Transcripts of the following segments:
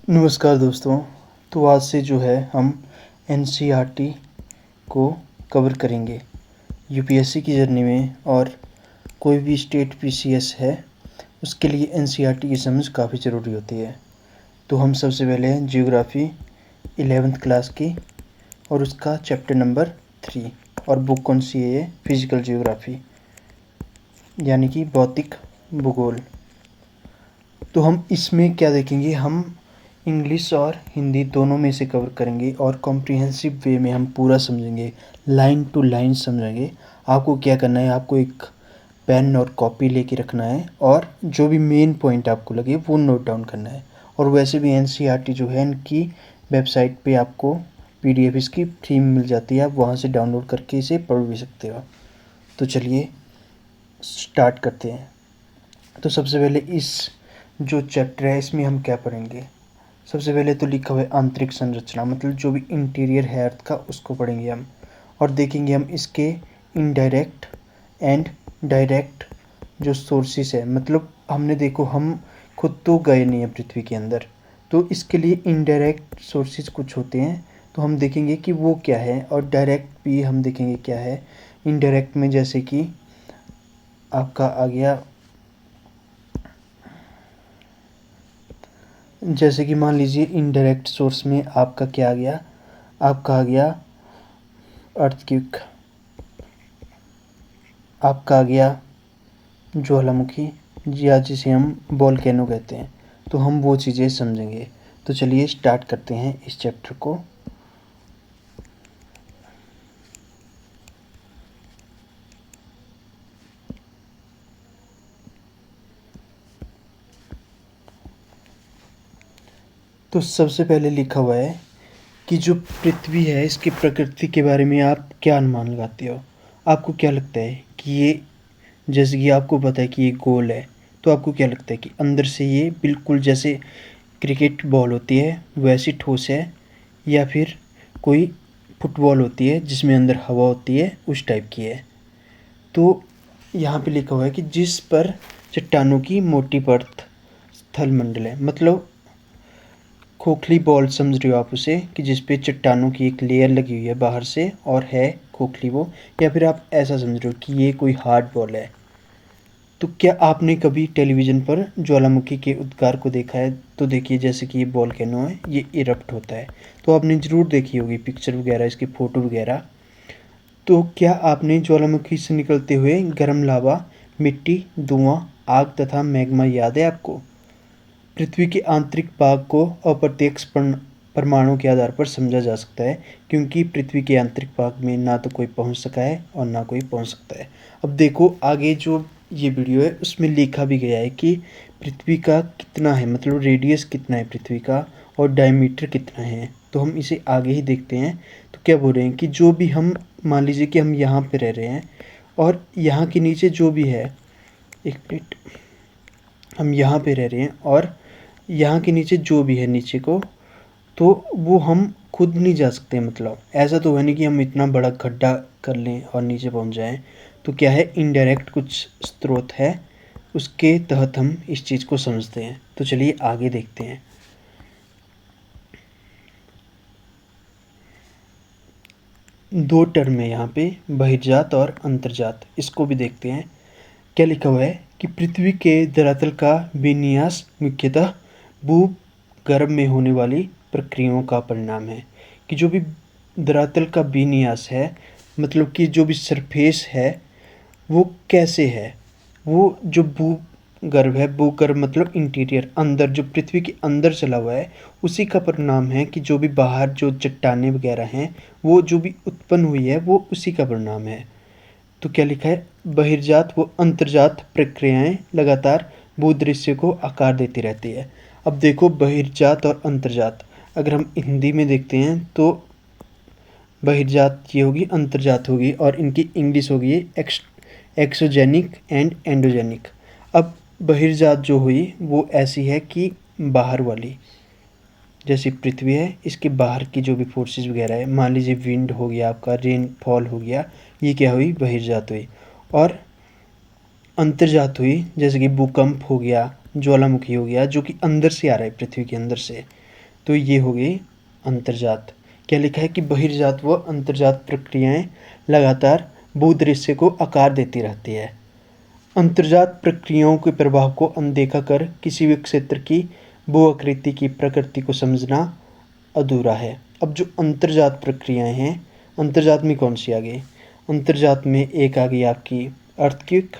नमस्कार दोस्तों। तो आज से जो है हम एनसीईआरटी को कवर करेंगे यूपीएससी की जर्नी में। और कोई भी स्टेट पीसीएस है उसके लिए एनसीईआरटी की समझ काफ़ी ज़रूरी होती है। तो हम सबसे पहले जियोग्राफ़ी 11th क्लास की और उसका चैप्टर नंबर 3। और बुक कौन सी है? ये फिज़िकल जियोग्राफ़ी यानी कि भौतिक भूगोल। तो हम इसमें क्या देखेंगे, हम इंग्लिश और हिंदी दोनों में से कवर करेंगे और कॉम्प्रिहेंसिव वे में हम पूरा समझेंगे, लाइन टू लाइन समझेंगे। आपको क्या करना है, आपको एक पेन और कॉपी लेके रखना है और जो भी मेन पॉइंट आपको लगे वो नोट डाउन करना है। और वैसे भी एनसीईआरटी जो है इनकी वेबसाइट पे आपको पीडीएफ इसकी फ्री में मिल जाती है, आप वहाँ से डाउनलोड करके इसे पढ़ भी सकते हो। तो चलिए स्टार्ट करते हैं। तो सबसे पहले इस जो चैप्टर है इसमें हम क्या पढ़ेंगे, सबसे पहले तो लिखा हुआ है आंतरिक संरचना, मतलब जो भी इंटीरियर है अर्थ का उसको पढ़ेंगे हम। और देखेंगे हम इसके इनडायरेक्ट एंड डायरेक्ट जो सोर्सेस है, मतलब हमने देखो हम खुद तो गए नहीं हैं पृथ्वी के अंदर, तो इसके लिए इनडायरेक्ट सोर्सेज कुछ होते हैं, तो हम देखेंगे कि वो क्या है। और डायरेक्ट भी हम देखेंगे क्या है। इनडायरेक्ट में जैसे कि आपका आ गया, जैसे कि मान लीजिए इनडायरेक्ट सोर्स में आपका क्या आ गया, आपका आ गया अर्थक्वेक, आपका आ गया ज्वालामुखी, या जिसे हम वोल्केनो कहते हैं। तो हम वो चीज़ें समझेंगे। तो चलिए स्टार्ट करते हैं इस चैप्टर को। तो सबसे पहले लिखा हुआ है कि जो पृथ्वी है इसकी प्रकृति के बारे में आप क्या अनुमान लगाते हो। आपको क्या लगता है कि ये, जैसे कि आपको पता है कि ये गोल है, तो आपको क्या लगता है कि अंदर से ये बिल्कुल जैसे क्रिकेट बॉल होती है वैसी ठोस है, या फिर कोई फुटबॉल होती है जिसमें अंदर हवा होती है उस टाइप की है। तो यहाँ पे लिखा हुआ है कि जिस पर चट्टानों की मोटी परत स्थल मंडल है, मतलब खोखली बॉल समझ रहे हो आप उसे, कि जिस पे चट्टानों की एक लेयर लगी हुई है बाहर से और है खोखली वो, या फिर आप ऐसा समझ रहे हो कि ये कोई हार्ड बॉल है। तो क्या आपने कभी टेलीविज़न पर ज्वालामुखी के उद्गार को देखा है? तो देखिए जैसे कि ये वोल्केनो है, ये इरप्ट होता है, तो आपने ज़रूर देखी होगी पिक्चर वगैरह, इसकी फ़ोटो वगैरह। तो क्या आपने ज्वालामुखी से निकलते हुए गर्म लावा, मिट्टी, धुआं, आग तथा मैग्मा याद है आपको? पृथ्वी के आंतरिक भाग को अप्रत्यक्ष प्रमाणों के आधार पर समझा जा सकता है, क्योंकि पृथ्वी के आंतरिक भाग में ना तो कोई पहुंच सका है और ना कोई पहुंच सकता है। अब देखो आगे जो ये वीडियो है उसमें लिखा भी गया है कि पृथ्वी का कितना है, मतलब रेडियस कितना है पृथ्वी का और डायमीटर कितना है। तो हम इसे आगे ही देखते हैं। तो क्या बोल रहे हैं कि जो भी हम, मान लीजिए कि हम यहाँ पे रह रहे हैं और यहाँ के नीचे जो भी है, एक मिनट, हम यहाँ पे रह रहे हैं और यहाँ के नीचे जो भी है नीचे को, तो वो हम खुद नहीं जा सकते। मतलब ऐसा तो है नहीं कि हम इतना बड़ा गड्ढा कर लें और नीचे पहुँच जाएं। तो क्या है, इनडायरेक्ट कुछ स्रोत है उसके तहत हम इस चीज़ को समझते हैं। तो चलिए आगे देखते हैं। दो टर्म है यहाँ पे, बहिर्जात और अंतर्जात, इसको भी देखते हैं। क्या लिखा हुआ है कि पृथ्वी के धरातल का विन्यास मुख्यतः भूगर्भ में होने वाली प्रक्रियाओं का परिणाम है। कि जो भी धरातल का विन्यास है, मतलब कि जो भी सरफेस है वो कैसे है, वो जो भूगर्भ है, भूगर्भ मतलब इंटीरियर, अंदर जो पृथ्वी के अंदर चला हुआ है, उसी का परिणाम है। कि जो भी बाहर जो चट्टानें वगैरह हैं वो जो भी उत्पन्न हुई है वो उसी का परिणाम है। तो क्या लिखा है, बहिर्जात व अंतर्जात प्रक्रियाएं लगातार भूदृश्य को आकार देती रहती है। अब देखो बहिर्जात और अंतर्जात, अगर हम हिंदी में देखते हैं तो बहिर्जात ये होगी, अंतर्जात होगी, और इनकी इंग्लिश होगी एक्सोजेनिक एंड एंडोजेनिक। अब बहिर्जात जो हुई वो ऐसी है कि बाहर वाली, जैसे पृथ्वी है इसके बाहर की जो भी फोर्सेस वगैरह है, मान लीजिए विंड हो गया, आपका रेनफॉल हो गया, ये क्या हुई, बहिर्जात हुई। और अंतर्जात हुई जैसे कि भूकंप हो गया, ज्वालामुखी हो गया, जो कि अंदर से आ रहा है पृथ्वी के अंदर से। तो ये हो गई अंतर्जात। क्या लिखा है कि बहिर्जात व अंतर्जात प्रक्रियाएं लगातार भूदृश्य को आकार देती रहती है। अंतर्जात प्रक्रियाओं के प्रभाव को अनदेखा कर किसी भी क्षेत्र की भू आकृति की प्रकृति को समझना अधूरा है। अब जो अंतर्जात प्रक्रियाएं हैं, अंतर्जात में कौन सी आ गई? अंतर्जात में एक आ गई आपकी अर्थक्वेक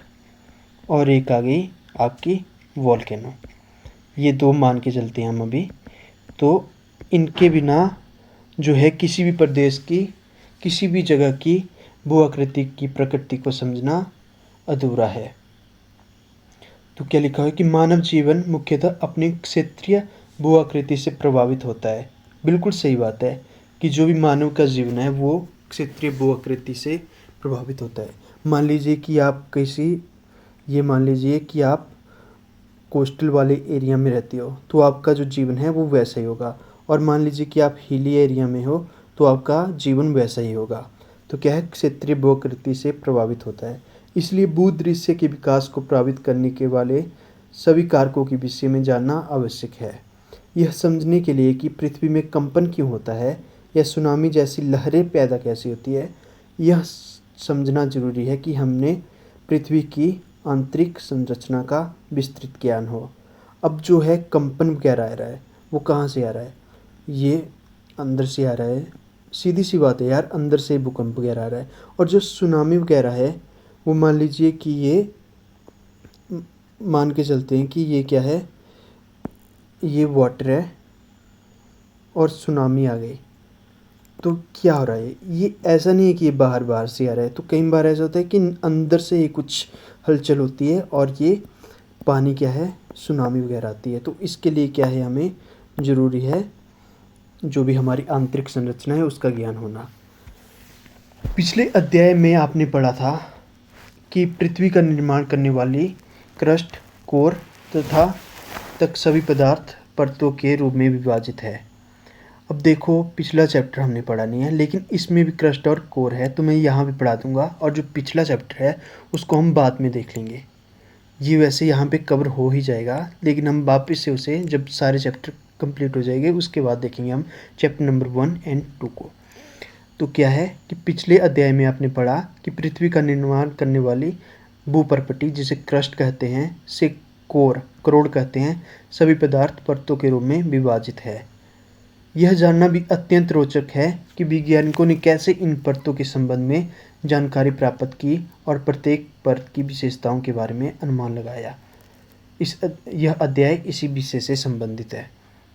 और एक आ गई आपकी वोल्केनो। ये दो मान के चलते हैं हम अभी। तो इनके बिना जो है किसी भी प्रदेश की, किसी भी जगह की भू आकृति की प्रकृति को समझना अधूरा है। तो क्या लिखा है कि मानव जीवन मुख्यतः अपनी क्षेत्रीय भू आकृति से प्रभावित होता है। बिल्कुल सही बात है कि जो भी मानव का जीवन है वो क्षेत्रीय भू आकृति से प्रभावित होता है। मान लीजिए कि आप मान लीजिए कि आप कोस्टल वाले एरिया में रहते हो तो आपका जो जीवन है वो वैसा ही होगा, और मान लीजिए कि आप हिली एरिया में हो तो आपका जीवन वैसा ही होगा। तो क्या है, क्षेत्रीय भू आकृति से प्रभावित होता है। इसलिए भूदृश्य के विकास को प्रभावित करने के वाले सभी कारकों के विषय में जानना आवश्यक है। यह समझने के लिए कि पृथ्वी में कंपन क्यों होता है या सुनामी जैसी लहरें पैदा कैसी होती है, यह समझना जरूरी है कि हमने पृथ्वी की आंतरिक संरचना का विस्तृत ज्ञान हो। अब जो है कंपन वगैरह आ रहा है वो कहाँ से आ रहा है? ये अंदर से आ रहा है। सीधी सी बात है यार, अंदर से भूकंप वगैरह आ रहा है। और जो सुनामी वगैरह है वो मान लीजिए कि ये मान के चलते हैं कि ये क्या है, ये वाटर है और सुनामी आ गई। तो क्या हो रहा है, ये ऐसा नहीं है कि ये बाहर से आ रहा है। तो कई बार ऐसा होता है कि अंदर से ये कुछ हलचल होती है और ये पानी क्या है, सुनामी वगैरह आती है। तो इसके लिए क्या है, हमें ज़रूरी है जो भी हमारी आंतरिक संरचना है उसका ज्ञान होना। पिछले अध्याय में आपने पढ़ा था कि पृथ्वी का निर्माण करने वाली क्रस्ट, कोर तथा तक सभी पदार्थ परतों के रूप में विभाजित है। अब देखो, पिछला चैप्टर हमने पढ़ा नहीं है लेकिन इसमें भी क्रस्ट और कोर है, तो मैं यहाँ भी पढ़ा दूंगा, और जो पिछला चैप्टर है उसको हम बाद में देख लेंगे। ये वैसे यहाँ पे कवर हो ही जाएगा लेकिन हम वापस से उसे जब सारे चैप्टर कंप्लीट हो जाएंगे उसके बाद देखेंगे हम चैप्टर नंबर 1 और 2 को। तो क्या है कि पिछले अध्याय में आपने पढ़ा कि पृथ्वी का निर्माण करने वाली भूपर्पटी, जिसे क्रस्ट कहते हैं, से कोर, करोड़ कहते हैं, सभी पदार्थ परतों के रूप में विभाजित है। यह जानना भी अत्यंत रोचक है कि वैज्ञानिकों ने कैसे इन परतों के संबंध में जानकारी प्राप्त की और प्रत्येक परत की विशेषताओं के बारे में अनुमान लगाया। यह अध्याय इसी विषय से संबंधित है।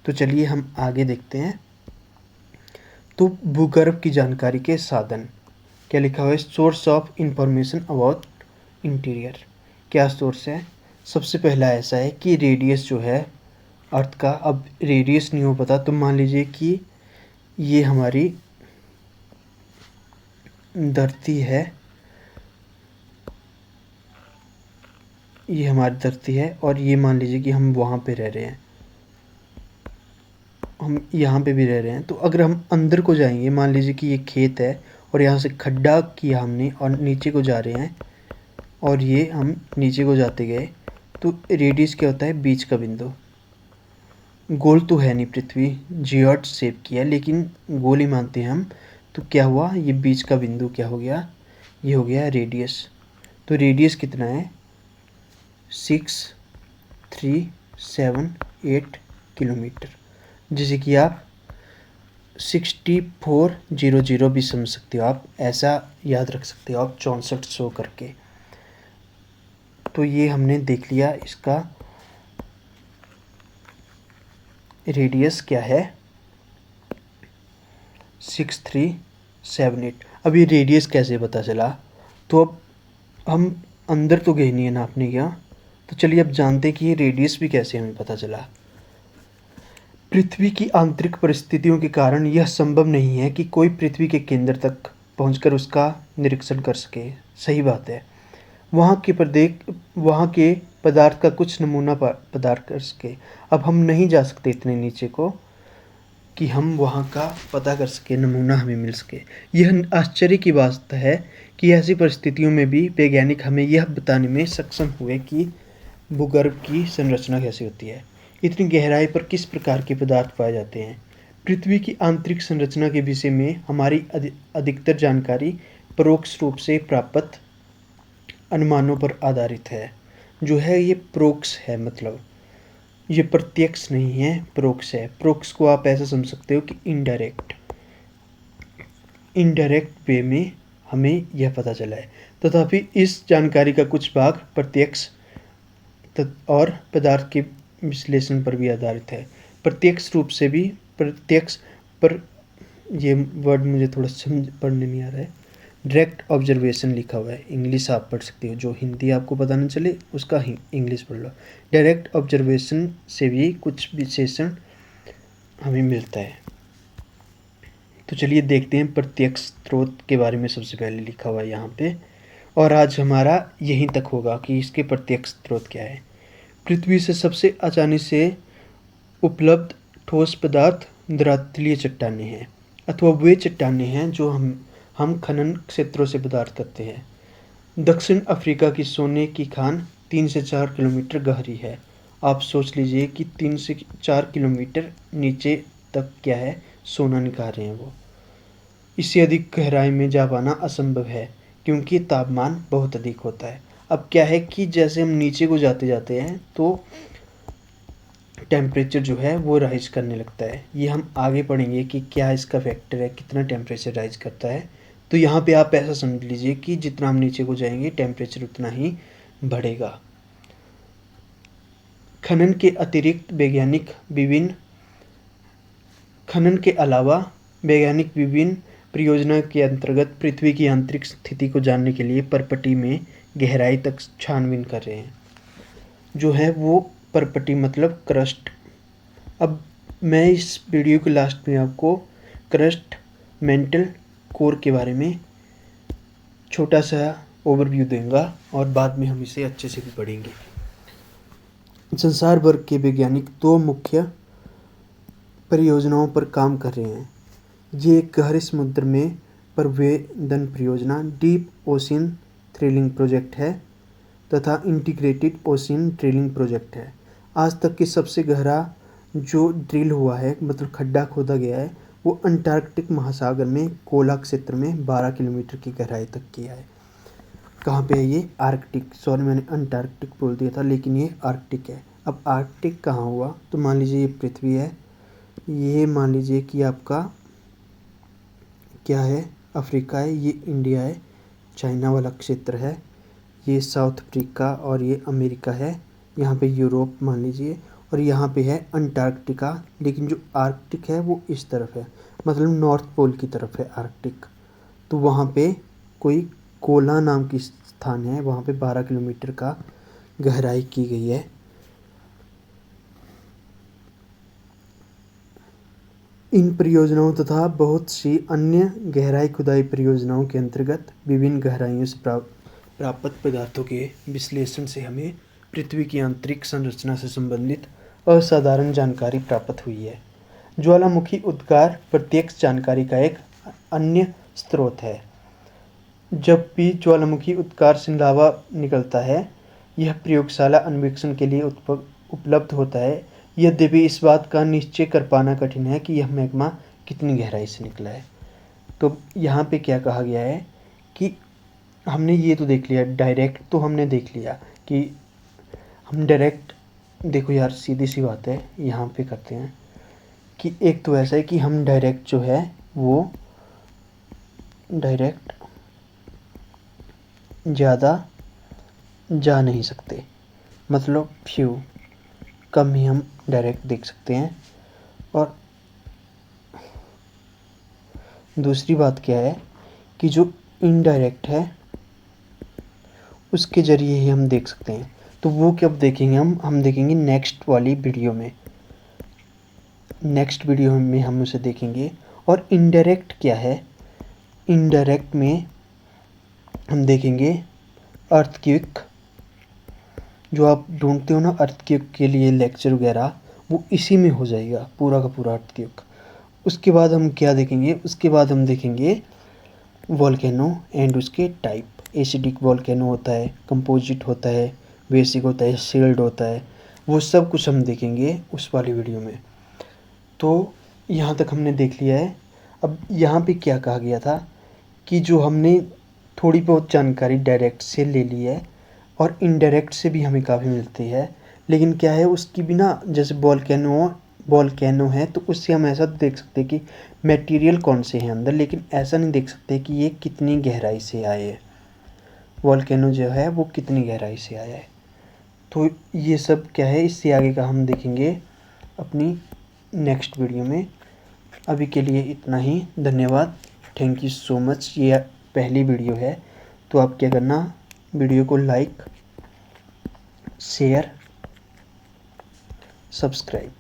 तो चलिए हम आगे देखते हैं। तो भूगर्भ की जानकारी के साधन, क्या लिखा हुआ है? Source of information about interior. क्या सोर्स है? सबसे पहला ऐसा है कि रेडियस जो है अर्थ का, अब रेडियस नहीं हो पता तो मान लीजिए कि ये हमारी धरती है, ये हमारी धरती है और ये मान लीजिए कि हम वहाँ पे रह रहे हैं, हम यहाँ पे भी रह रहे हैं। तो अगर हम अंदर को जाएंगे, मान लीजिए कि ये खेत है और यहाँ से खड्डा किया हमने और नीचे को जा रहे हैं, और ये हम नीचे को जाते गए, तो रेडियस क्या होता है? बीच का बिंदु। गोल तो है नहीं, पृथ्वी जियोइड शेप की है लेकिन गोल ही मानते हैं हम। तो क्या हुआ, ये बीच का बिंदु क्या हो गया? ये हो गया रेडियस। तो रेडियस कितना है? 6378 किलोमीटर, जिसे कि आप 6400 भी समझ सकते हो, आप ऐसा याद रख सकते हो आप 6400 करके। तो ये हमने देख लिया, इसका रेडियस क्या है? 6378। अब ये रेडियस कैसे पता चला? तो अब हम अंदर तो गए नहीं है नापने क्या, तो चलिए अब जानते हैं कि ये रेडियस भी कैसे हमें पता चला। पृथ्वी की आंतरिक परिस्थितियों के कारण यह संभव नहीं है कि कोई पृथ्वी के केंद्र तक पहुंचकर उसका निरीक्षण कर सके। सही बात है, वहाँ के पदार्थ का कुछ नमूना पदार्थ कर सके। अब हम नहीं जा सकते इतने नीचे को कि हम वहाँ का पता कर सके, नमूना हमें मिल सके। यह आश्चर्य की बात है कि ऐसी परिस्थितियों में भी वैज्ञानिक हमें यह बताने में सक्षम हुए कि भूगर्भ की संरचना कैसी होती है। इतनी गहराई पर किस प्रकार के पदार्थ पाए जाते हैं? पृथ्वी की आंतरिक संरचना के विषय में हमारी अधिकतर जानकारी परोक्ष रूप से प्राप्त अनुमानों पर आधारित है। जो है ये परोक्ष है, मतलब ये प्रत्यक्ष नहीं है, परोक्ष है। परोक्ष को आप ऐसा समझ सकते हो कि इनडायरेक्ट वे में हमें यह पता चला है। तथापि इस जानकारी का कुछ भाग प्रत्यक्ष और पदार्थ के विश्लेषण पर भी आधारित है। प्रत्यक्ष रूप से भी प्रत्यक्ष पर, ये वर्ड मुझे थोड़ा समझ पढ़ने नहीं आ रहा है। डायरेक्ट ऑब्जर्वेशन लिखा हुआ है, इंग्लिश आप पढ़ सकते हो। जो हिंदी आपको पता न चले उसका ही इंग्लिश पढ़ लो। डायरेक्ट ऑब्जर्वेशन से भी कुछ विशेषण हमें मिलता है। तो चलिए देखते हैं प्रत्यक्ष स्रोत के बारे में। सबसे पहले लिखा हुआ है यहाँ पे, और आज हमारा यहीं तक होगा कि इसके प्रत्यक्ष स्रोत क्या है। पृथ्वी से सबसे आसानी से उपलब्ध ठोस पदार्थ धरातलीय चट्टानें हैं, अथवा वे चट्टानें हैं जो हम खनन क्षेत्रों से पदार्थ करते हैं। दक्षिण अफ्रीका की सोने की खान 3 से 4 किलोमीटर गहरी है। आप सोच लीजिए कि 3 से 4 किलोमीटर नीचे तक क्या है, सोना निकाल रहे हैं वो। इससे अधिक गहराई में जा पाना असंभव है क्योंकि तापमान बहुत अधिक होता है। अब क्या है कि जैसे हम नीचे को जाते जाते हैं तो टेम्परेचर जो है वो राइज करने लगता है। ये हम आगे पढ़ेंगे कि क्या इसका फैक्टर है, कितना टेम्परेचर राइज करता है। तो यहाँ पे आप ऐसा समझ लीजिए कि जितना हम नीचे को जाएंगे टेम्परेचर उतना ही बढ़ेगा। खनन के अलावा वैज्ञानिक विभिन्न परियोजना के अंतर्गत पृथ्वी की आंतरिक स्थिति को जानने के लिए परपटी में गहराई तक छानबीन कर रहे हैं। जो है वो परपटी मतलब क्रस्ट। अब मैं इस वीडियो के लास्ट में आपको क्रस्ट मेंटल कोर के बारे में छोटा सा ओवरव्यू दूंगा और बाद में हम इसे अच्छे से भी पढ़ेंगे। संसार भर के वैज्ञानिक 2 मुख्य परियोजनाओं पर काम कर रहे हैं। ये एक गहरे समुद्र में प्रवेदन परियोजना डीप ओशियन थ्रिलिंग प्रोजेक्ट है तथा इंटीग्रेटेड ओशियन ड्रिलिंग प्रोजेक्ट है। आज तक के सबसे गहरा जो ड्रिल हुआ है, मतलब खड्डा खोदा गया है, वो अंटार्कटिक महासागर में कोला क्षेत्र में 12 किलोमीटर की गहराई तक किया है। कहाँ पे है ये? आर्कटिक। सॉरी, मैंने अंटार्कटिक बोल दिया था, लेकिन ये आर्कटिक है। अब आर्कटिक कहाँ हुआ? तो मान लीजिए ये पृथ्वी है, ये मान लीजिए कि आपका क्या है, अफ्रीका है, ये इंडिया है, चाइना वाला क्षेत्र है, ये साउथ अफ्रीका और ये अमेरिका है, यहाँ पे यूरोप मान लीजिए, और यहाँ पे है अंटार्कटिका। लेकिन जो आर्कटिक है वो इस तरफ है, मतलब नॉर्थ पोल की तरफ है आर्कटिक। तो वहाँ पे कोई कोला नाम की स्थान है, वहाँ पे 12 किलोमीटर का गहराई की गई है। इन परियोजनाओं तथा बहुत सी अन्य गहराई खुदाई परियोजनाओं के अंतर्गत विभिन्न गहराइयों से प्राप्त पदार्थों के विश्लेषण से हमें पृथ्वी की आंतरिक संरचना से संबंधित असाधारण जानकारी प्राप्त हुई है। ज्वालामुखी उद्गार प्रत्यक्ष जानकारी का एक अन्य स्रोत है। जब भी ज्वालामुखी उद्गार से लावा निकलता है, यह प्रयोगशाला अन्वेषण के लिए उपलब्ध होता है। यद्यपि इस बात का निश्चय कर पाना कठिन है कि यह मैग्मा कितनी गहराई से निकला है। तो यहाँ पे क्या कहा गया है कि हमने ये तो देख लिया, डायरेक्ट तो हमने देख लिया कि हम डायरेक्ट, देखो यार सीधी सी बात है, यहाँ पे करते हैं कि एक तो ऐसा है कि हम डायरेक्ट जो है वो डायरेक्ट ज़्यादा जा नहीं सकते, मतलब फ्यू कम ही हम डायरेक्ट देख सकते हैं। और दूसरी बात क्या है कि जो इनडायरेक्ट है उसके ज़रिए ही हम देख सकते हैं। तो वो कब देखेंगे हम देखेंगे नेक्स्ट वाली वीडियो में। नेक्स्ट वीडियो में हम उसे देखेंगे। और इनडायरेक्ट क्या है? इनडायरेक्ट में हम देखेंगे अर्थक्वेक। जो आप ढूंढते हो ना अर्थक्वेक के लिए लेक्चर वगैरह, वो इसी में हो जाएगा पूरा का पूरा अर्थक्वेक। उसके बाद हम क्या देखेंगे? उसके बाद हम देखेंगे वोल्केनो एंड उसके टाइप। एसिडिक वोल्केनो होता है, कंपोजिट होता है, बेसिक होता है, सील्ड होता है। वो सब कुछ हम देखेंगे उस वाली वीडियो में। तो यहाँ तक हमने देख लिया है। अब यहाँ पे क्या कहा गया था कि जो हमने थोड़ी बहुत जानकारी डायरेक्ट से ले ली है और इनडायरेक्ट से भी हमें काफ़ी मिलती है, लेकिन क्या है उसकी भी ना, जैसे वोल्केनो है तो उससे हम ऐसा देख सकते हैं कि मटेरियल कौन से हैं अंदर, लेकिन ऐसा नहीं देख सकते कि ये कितनी गहराई से आए है, वोल्केनो जो है वो कितनी गहराई से आया है। तो ये सब क्या है, इससे आगे का हम देखेंगे अपनी नेक्स्ट वीडियो में। अभी के लिए इतना ही, धन्यवाद, थैंक यू सो मच। ये पहली वीडियो है तो आप क्या करना, वीडियो को लाइक, शेयर, सब्सक्राइब।